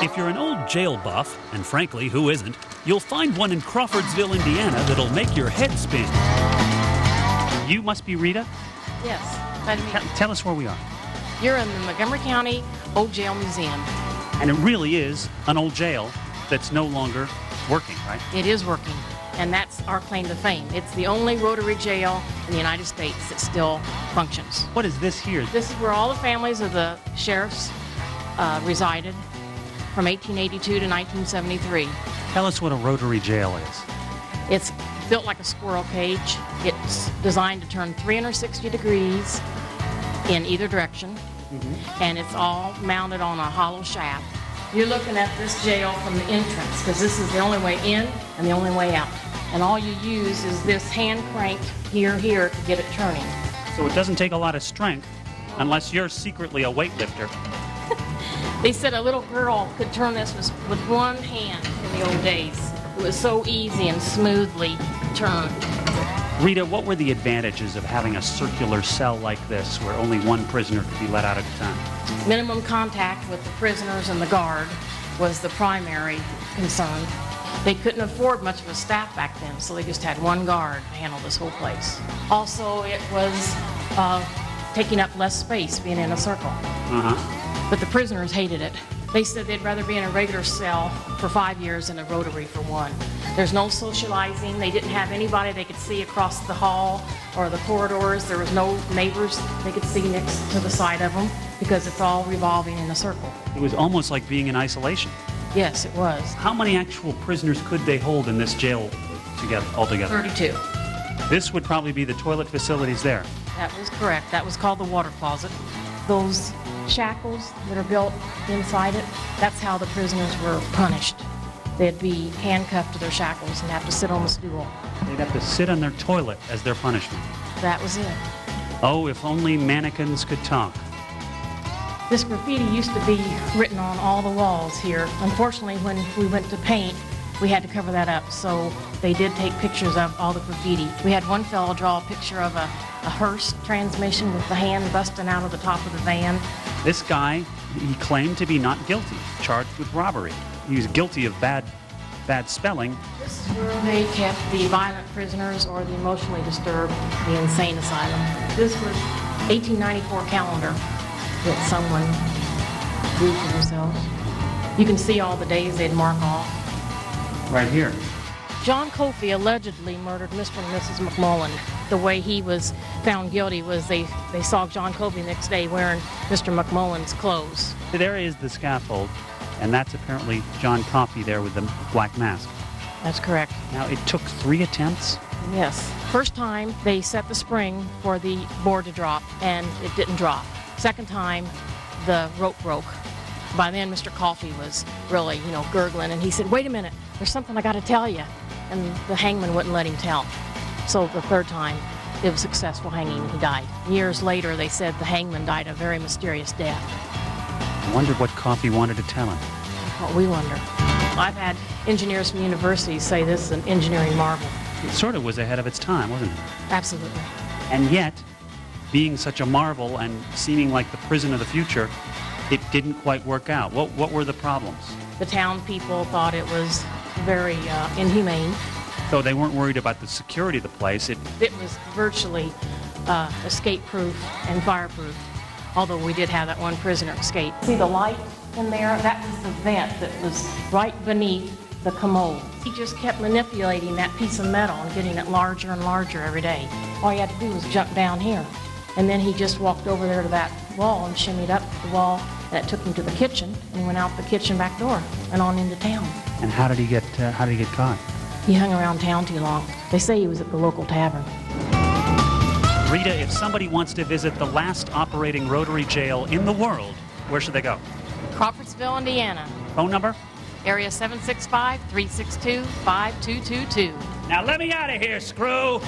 If you're an old jail buff, and frankly, who isn't, you'll find one in Crawfordsville, Indiana that'll make your head spin. You must be Rita? Yes, that's me. Tell us where we are. You're in the Montgomery County Old Jail Museum. And it really is an old jail that's no longer working, right? It is working, and that's our claim to fame. It's the only rotary jail in the United States that still functions. What is this here? This is where all the families of the sheriffs resided from 1882 to 1973. Tell us what a rotary jail is. It's built like a squirrel cage. It's designed to turn 360 degrees in either direction, and it's all mounted on a hollow shaft. You're looking at this jail from the entrance because this is the only way in and the only way out. And all you use is this hand crank here to get it turning. So it doesn't take a lot of strength unless you're secretly a weightlifter. They said a little girl could turn this with one hand in the old days. It was so easy and smoothly turned. Rita, what were the advantages of having a circular cell like this where only one prisoner could be let out at a time? Minimum contact with the prisoners and the guard was the primary concern. They couldn't afford much of a staff back then, so they just had one guard to handle this whole place. Also, it was taking up less space being in a circle. But the prisoners hated it. They said they'd rather be in a regular cell for 5 years than a rotary for one. There's no socializing. They didn't have anybody they could see across the hall or the corridors. There was no neighbors they could see next to the side of them because it's all revolving in a circle. It was almost like being in isolation. Yes, it was. How many actual prisoners could they hold in this jail altogether? 32. This would probably be the toilet facilities there. That was correct. That was called the water closet. Those shackles that are built inside it, that's how the prisoners were punished. They'd be handcuffed to their shackles and have to sit on the stool. They'd have to sit on their toilet as their punishment. That was it. Oh, if only mannequins could talk. This graffiti used to be written on all the walls here. Unfortunately, when we went to paint, we had to cover that up, so they did take pictures of all the graffiti. We had one fellow draw a picture of a hearse transmission with the hand busting out of the top of the van. This guy, he claimed to be not guilty, charged with robbery. He was guilty of bad spelling. This is where they kept the violent prisoners or the emotionally disturbed, the insane asylum. This was 1894 calendar that someone drew for themselves. You can see all the days they'd mark off. Right here. John Kofi allegedly murdered Mr. and Mrs. McMullen. The way he was found guilty was they saw John Kofi the next day wearing Mr. McMullen's clothes. There is the scaffold, and that's apparently John Coffey there with the black mask. That's correct. Now, it took 3 attempts? Yes. First time, they set the spring for the board to drop, and it didn't drop. Second time, the rope broke. By then, Mr. Coffey was really, gurgling, and he said, "Wait a minute, there's something I got to tell you." And the hangman wouldn't let him tell. So the third time, it was a successful hanging, and he died. Years later, they said the hangman died a very mysterious death. I wondered what Coffey wanted to tell him. What we wonder. I've had engineers from universities say this is an engineering marvel. It sort of was ahead of its time, wasn't it? Absolutely. And yet, being such a marvel and seeming like the prison of the future, it didn't quite work out. What were the problems? The town people thought it was very inhumane. So they weren't worried about the security of the place. It was virtually escape-proof and fireproof, although we did have that one prisoner escape. See the light in there? That was the vent that was right beneath the commode. He just kept manipulating that piece of metal and getting it larger and larger every day. All you had to do was jump down here. And then he just walked over there to that wall and shimmied up the wall, and it took him to the kitchen, and he went out the kitchen back door and on into town. And how did he get caught? He hung around town too long. They say he was at the local tavern. Rita, if somebody wants to visit the last operating rotary jail in the world, where should they go? Crawfordsville, Indiana. Phone number? Area 765-362-5222. Now let me out of here, screw!